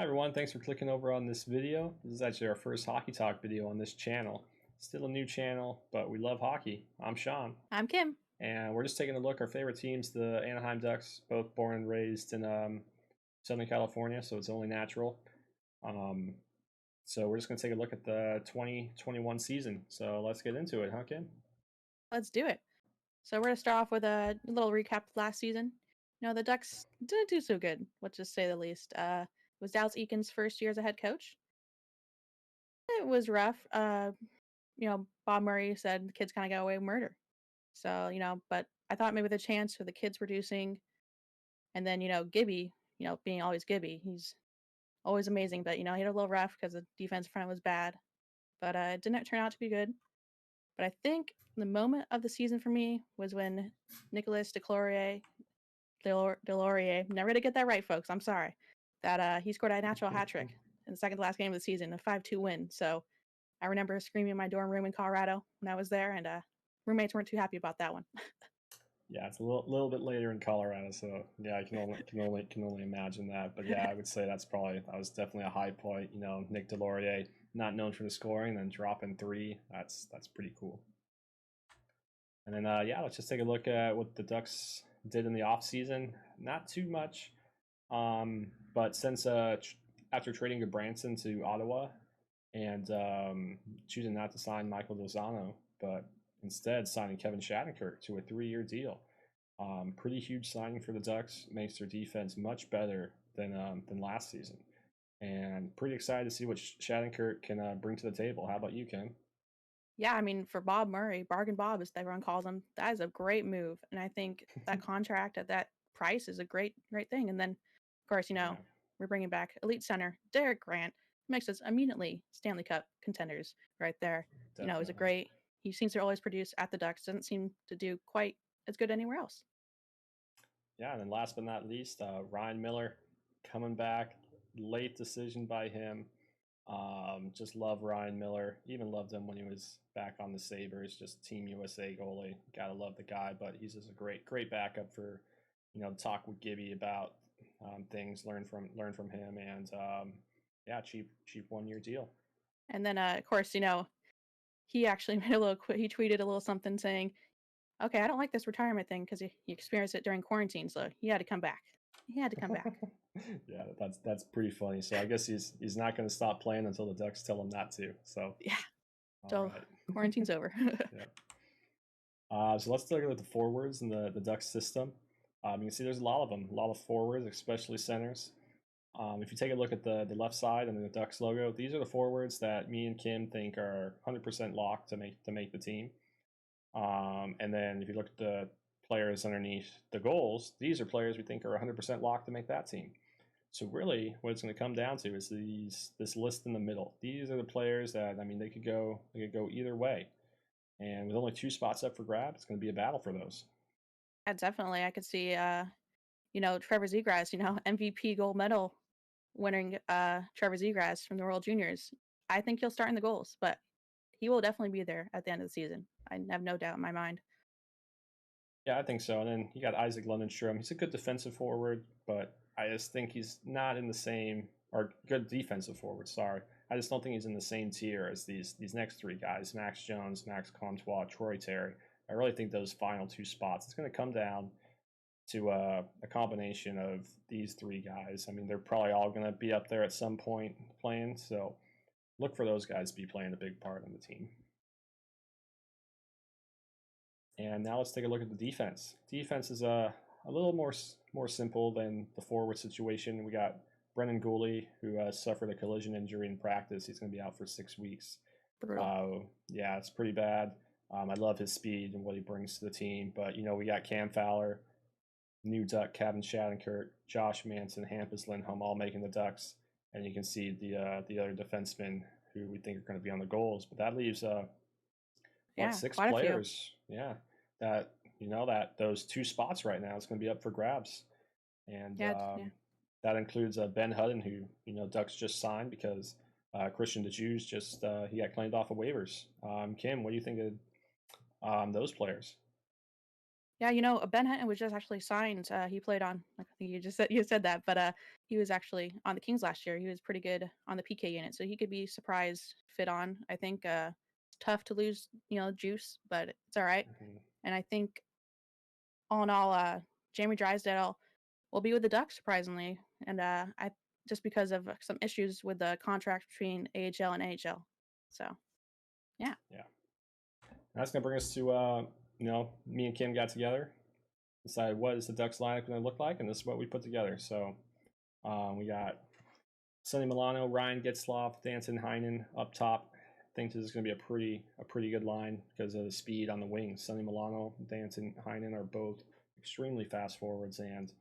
everyone, thanks for clicking over on this video. This is actually our first hockey talk video on this channel. Still a new channel, but we love hockey. I'm Sean, I'm Kim. and we're just taking a look at our favorite teams, the Anaheim Ducks, both born and raised in Southern California, so it's only natural. Um, so we're just going to take a look at the 2021 season. So let's get into it, huh, Kim? Let's do it. So we're going to start off with a little recap of last season. The Ducks didn't do so good, let's just say the least. It was Dallas Eakins' first year as a head coach. It was rough. Bob Murray said the kids kind of got away with murder. So, but I thought maybe the chance for the kids producing, and then, Gibby, being always Gibby, he's always amazing, but, he had a little rough because the defense front was bad. But it didn't turn out to be good. But I think the moment of the season for me was when Nicolas Deslauriers, never going to get that right, folks, I'm sorry, that he scored a natural hat trick in the second to last game of the season, a 5-2 win. So I remember screaming in my dorm room in Colorado when I was there, and roommates weren't too happy about that one. Yeah, it's a little bit later in Colorado, so yeah, I can only imagine that. But yeah, I would say that was definitely a high point. Nick Deslauriers, not known for the scoring, then dropping three. That's pretty cool. And then let's just take a look at what the Ducks did in the offseason. Not too much, but since after trading Branson to Ottawa and choosing not to sign Michael Lozano, but instead signing Kevin Shattenkirk to a 3-year deal. Pretty huge signing for the Ducks. Makes their defense much better than last season. And pretty excited to see what Shattenkirk can bring to the table. How about you, Kim? Yeah, I mean, for Bob Murray, Bargain Bob, as everyone calls him, that is a great move. And I think that contract at that price is a great thing. And then, of course, we're bringing back elite center Derek Grant, makes us immediately Stanley Cup contenders right there. Definitely. Is a great. He seems to always produce at the Ducks. Doesn't seem to do quite as good anywhere else. Yeah, and then last but not least, Ryan Miller coming back. Late decision by him. Just love Ryan Miller. Even loved him when he was back on the Sabres. Just Team USA goalie. Gotta love the guy. But he's just a great backup for, talk with Gibby about things. Learn from him. And cheap 1-year deal. And then of course he actually made a little. He tweeted a little something saying, "Okay, I don't like this retirement thing because he experienced it during quarantine, so he had to come back. He had to come back." Yeah, that's pretty funny. So I guess he's not going to stop playing until the Ducks tell him not to. So yeah, so quarantine's over. Yeah. So let's take a look at the forwards in the Ducks system. You can see there's a lot of them, a lot of forwards, especially centers. If you take a look at the left side and the Ducks logo, these are the forwards that me and Kim think are 100% locked to make the team. And then if you look at the players underneath the goals, these are players we think are 100% locked to make that team. So really, what it's going to come down to is this list in the middle. These are the players that they could go either way, and with only 2 spots up for grab, it's going to be a battle for those. Yeah, definitely. I could see, Trevor Zegras, MVP gold medal winning Trevor Zegras from the World Juniors. I think he'll start in the goals, but he will definitely be there at the end of the season. I have no doubt in my mind. Yeah, I think so. And then you got Isaac Lundenstrom. He's a good defensive forward, but I just think he's not in the same, or good defensive forward, sorry. I just don't think he's in the same tier as these next 3 guys, Max Jones, Max Comtois, Troy Terry. I really think those final 2 spots, it's going to come down to a combination of these 3 guys. They're probably all going to be up there at some point playing, so look for those guys to be playing a big part on the team. And now let's take a look at the defense. Defense is a little more simple than the forward situation. We got Brendan Gooley, who suffered a collision injury in practice. He's going to be out for 6 weeks. Yeah, it's pretty bad. I love his speed and what he brings to the team. But, we got Cam Fowler, new Duck, Kevin Shattenkirk, Josh Manson, Hampus Lindholm all making the Ducks. And you can see the other defensemen who we think are going to be on the goals. But that leaves 6 players. Yeah, that those 2 spots right now is going to be up for grabs. And that includes Ben Hutton, who Ducks just signed because Christian DeJeus just he got claimed off of waivers. Kim, what do you think of those players? Yeah, Ben Hinton was just actually signed. He played on. I think you said that, but he was actually on the Kings last year. He was pretty good on the PK unit, so he could be surprised fit on. I think it's tough to lose, juice, but it's all right. Mhm. And I think all in all, Jamie Drysdale will be with the Ducks surprisingly, and I just because of some issues with the contract between AHL and NHL. So yeah, Yeah. That's gonna bring us to me and Kim got together, decided what is the Ducks lineup going to look like, and this is what we put together. So we got Sonny Milano, Ryan Getzlaf, Danton Heinen up top. I think this is going to be a pretty good line because of the speed on the wings. Sonny Milano, Danton Heinen are both extremely fast forwards, and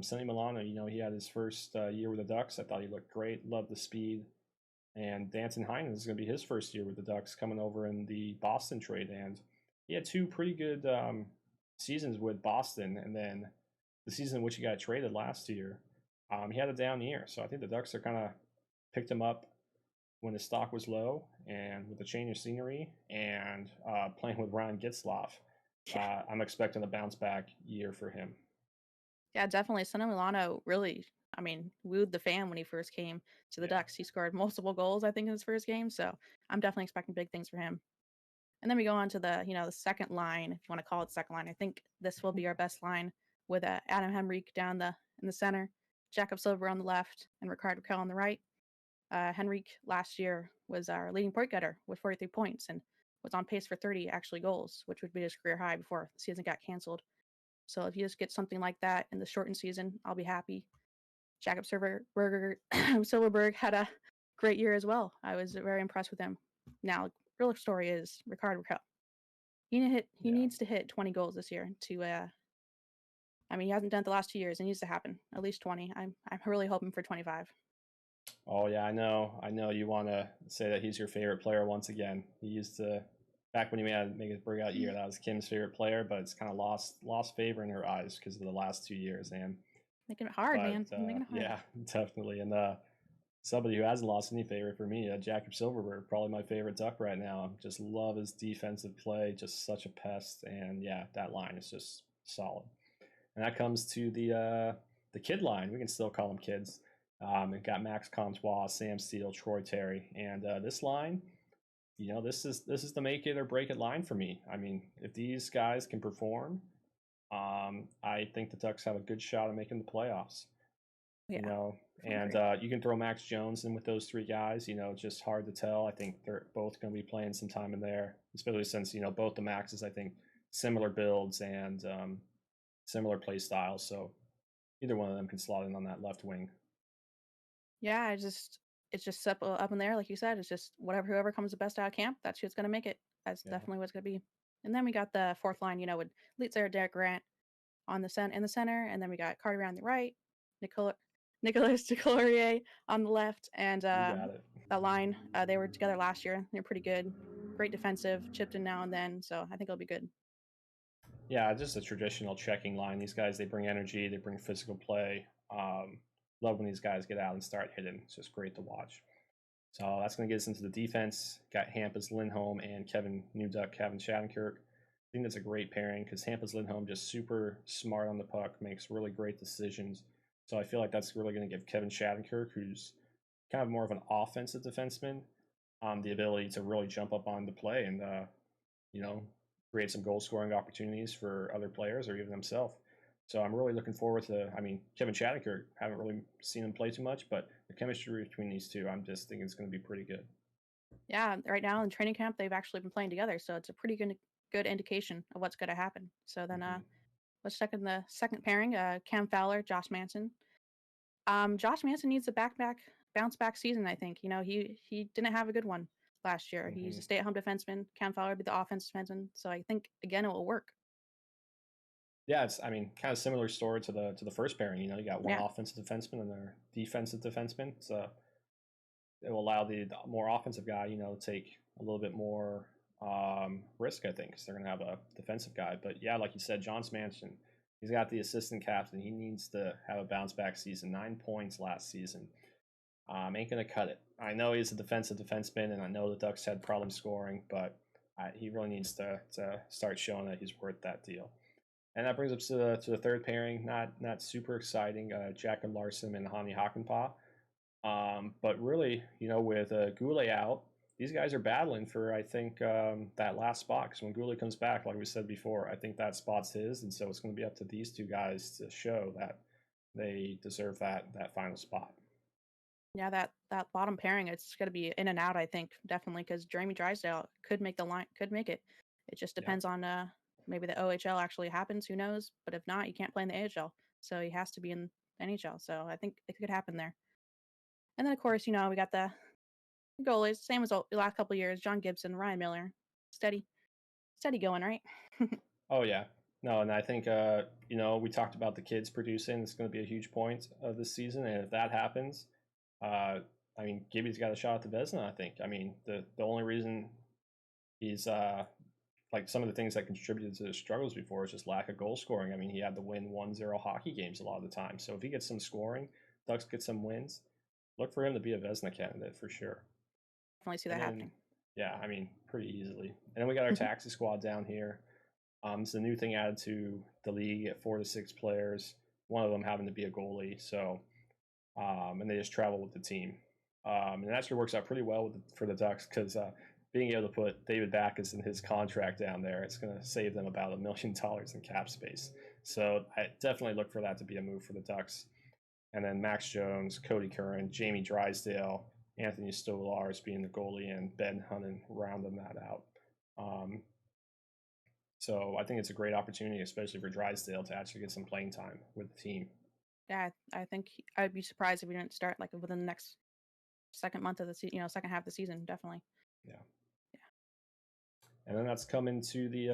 Sonny Milano, he had his first year with the Ducks. I thought he looked great. Loved the speed. And Danton Heinen is going to be his first year with the Ducks, coming over in the Boston trade, and he had two pretty good seasons with Boston, and then the season in which he got traded last year, he had a down year. So I think the Ducks are kind of picked him up when his stock was low, and with the change of scenery and playing with Ryan Getzlaf, yeah, I'm expecting a bounce back year for him. yeah, definitely. Sonny Milano really, I mean, wooed the fan when he first came to the Yeah. Ducks. He scored multiple goals, I think, in his first game. So I'm definitely expecting big things for him. And then we go on to the second line, if you want to call it second line. I think this will be our best line with Adam Henrique down in the center, Jacob Silver on the left, and Rickard Rakell on the right. Henrique last year was our leading point getter with 43 points and was on pace for 30 actually goals, which would be his career high before the season got canceled. So if you just get something like that in the shortened season, I'll be happy. Jacob Silverberg had a great year as well. I was very impressed with him. Now, real story is Rickard Rakell. He Yeah. needs to hit 20 goals this year to I mean, he hasn't done it the last 2 years. It needs to happen. At least 20. I'm really hoping for 25. Oh yeah, I know. I know you want to say that he's your favorite player once again. He used to back when he made make his breakout year. That was Kim's favorite player, but it's kind of lost favor in her eyes because of the last 2 years. And Making it hard, but man. Making it hard. yeah, definitely. And somebody who hasn't lost any favor for me, Jacob Silverberg, probably my favorite Duck right now. Just love his defensive play, just such a pest. And yeah, that line is just solid. And that comes to the kid line. We can still call them kids. It got Max Comtois, Sam Steele, Troy Terry, and this line. This is the make it or break it line for me. I mean, if these guys can perform, I think the Ducks have a good shot at making the playoffs. You Yeah, know, I and agree. you can throw Max Jones in with those three guys. It's just hard to tell. I think they're both going to be playing some time in there, especially since both the Maxes, I think, similar builds and similar play styles. So either one of them can slot in on that left wing. Yeah, it's just up in there, like you said. It's just whoever comes the best out of camp, that's who's gonna make it. That's Yeah, definitely what's gonna be. And then we got the fourth line, with Leetzer, Derek Grant on in the center, and then we got Carter on the right, Nicola, Nicholas Decolorier on the left, and you got it. that line they were together last year. They're pretty good, great defensive, chipped in now and then. So I think it'll be good. Yeah, just a traditional checking line. These guys, they bring energy, they bring physical play. Love when these guys get out and start hitting. It's just great to watch. So that's going to get us into the defense. Got Hampus Lindholm and Kevin Newduck, Kevin Shattenkirk. I think that's a great pairing because Hampus Lindholm just super smart on the puck, makes really great decisions. So I feel like that's really going to give Kevin Shattenkirk, who's kind of more of an offensive defenseman, the ability to really jump up on the play and you know, create some goal scoring opportunities for other players or even himself. So I'm really looking forward to. I mean, Kevin Shattenkirk, haven't really seen him play too much, but the chemistry between these two, I'm just thinking it's going to be pretty good. Yeah, right now in training camp, they've actually been playing together, so it's a pretty good indication of what's going to happen. So then, Mm-hmm. let's check in the second pairing. Cam Fowler, Josh Manson. Josh Manson needs a bounce back season. I think he didn't have a good one last year. He's Mm-hmm. a stay at home defenseman. Cam Fowler would be the offensive defenseman. So I think again it will work. Yeah, it's I mean kind of similar story to the first pairing. You got one Yeah, offensive defenseman and their defensive defenseman. So it will allow the more offensive guy, to take a little bit more risk, I think, because they're going to have a defensive guy. But yeah, like you said, John Smanson, he's got the assistant captain. He needs to have a bounce back season. 9 points last season. Ain't going to cut it. I know he's a defensive defenseman, and I know the Ducks had problems scoring, but he really needs to start showing that he's worth that deal. And that brings us to the third pairing. Not super exciting. Jack and Larson and Hani Hakanpää. But really, with Goulet out, these guys are battling for, I think, that last spot. Because when Goulet comes back, like we said before, I think that spot's his, and so it's going to be up to these two guys to show that they deserve that final spot. Yeah, that bottom pairing, it's going to be in and out. I think definitely because Jeremy Drysdale could make the line, could make it. It just Yeah. depends on maybe the OHL actually happens. Who knows? But if not, you can't play in the AHL, so he has to be in NHL. So I think it could happen there. And then of course, we got the goalies, same as the last couple of years. John Gibson, Ryan Miller, steady going, right? Oh yeah. No, and I think we talked about the kids producing. It's going to be a huge point of this season, and if that happens, uh, I mean, Gibby's got a shot at the Vezina. I think. I mean, the only reason he's like some of the things that contributed to his struggles before is just lack of goal scoring. I mean, he had to win 1-0 hockey games a lot of the time. So if he gets some scoring, Ducks get some wins. Look for him to be a Vezina candidate for sure. Definitely see And that then, happening. yeah, I mean, pretty easily. And then we got our taxi squad down here. It's a new thing added to the league at 4 to 6 players. One of them having to be a goalie. So, and they just travel with the team. And it actually works out pretty well for the Ducks because being able to put David Backes in his contract down there, it's going to save them about $1 million in cap space. So I definitely look for that to be a move for the Ducks. And then Max Jones, Cody Curran, Jamie Drysdale, Anthony Stolarz being the goalie, and Ben Hunnan rounding that out. So I think it's a great opportunity, especially for Drysdale, to actually get some playing time with the team. Yeah, I think I'd be surprised if we didn't start like within the next second month of the season, second half of the season, definitely. Yeah. And then that's coming to the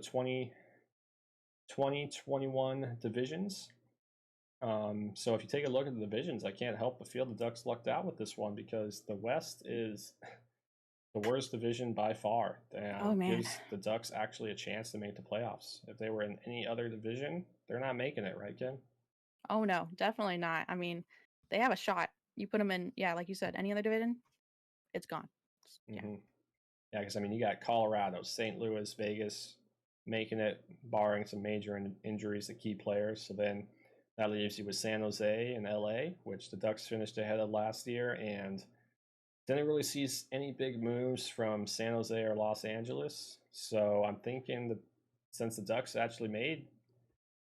2021 divisions. So if you take a look at the divisions, I can't help but feel the Ducks lucked out with this one because the West is the worst division by far, Oh and man. gives the Ducks actually a chance to make the playoffs. If they were in any other division, they're not making it, right, Ken? Oh no, definitely not. I mean, they have a shot. You put them in, yeah, like you said, any other division, it's gone. Yeah. Mm-hmm. Yeah, because I mean, you got Colorado, St. Louis, Vegas making it, barring some major injuries to key players. So then that leaves you with San Jose and LA, which the Ducks finished ahead of last year, and didn't really see any big moves from San Jose or Los Angeles. So I'm thinking that since the Ducks actually made,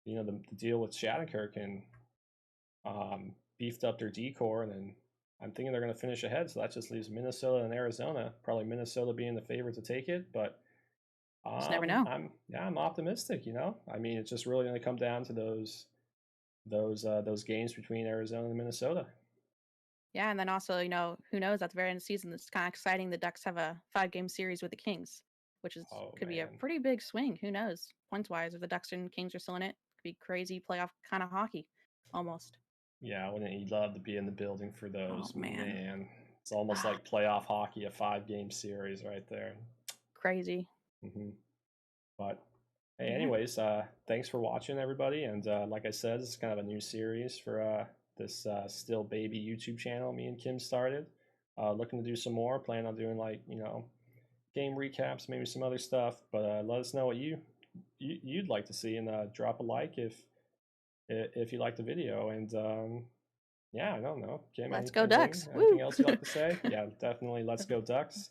the deal with Shattenkirk and beefed up their decor, and then I'm thinking they're going to finish ahead. So that just leaves Minnesota and Arizona. Probably Minnesota being the favorite to take it, but Just never know. I'm optimistic. I mean, it's just really going to come down to those games between Arizona and Minnesota. Yeah, and then also, who knows? At the very end of the season, it's kind of exciting. The Ducks have a 5-game series with the Kings, which Oh could be a man, pretty big swing. Who knows? Points wise, if the Ducks and Kings are still in it, could be crazy playoff kind of hockey, almost. yeah, wouldn't you love to be in the building for Oh those? man, Man, it's almost like playoff hockey, a 5-game series right there. crazy. Mm-hmm. But hey, Yeah. anyways, thanks for watching, everybody. And like I said, it's kind of a new series for this Still Baby YouTube channel me and Kim started. Looking to do some more. Plan on doing game recaps, maybe some other stuff. But let us know what you'd like to see, and drop a like if you like the video. And yeah, I don't know, Kim, Let's go Ducks. anything Woo! else you'd like to say? Yeah, definitely. Let's go Ducks.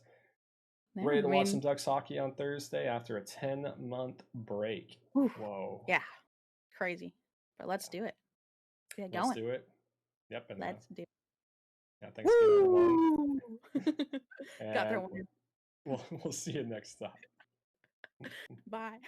Yeah, Ready I to watch some mean, Ducks hockey on Thursday after a 10-month break. whew, Whoa. yeah, crazy. But let's do it. Get Let's going. do it. Yep. And Let's do it. yeah, thanks again, everyone. Woo! Got And thrown in. we'll see you next time. Bye.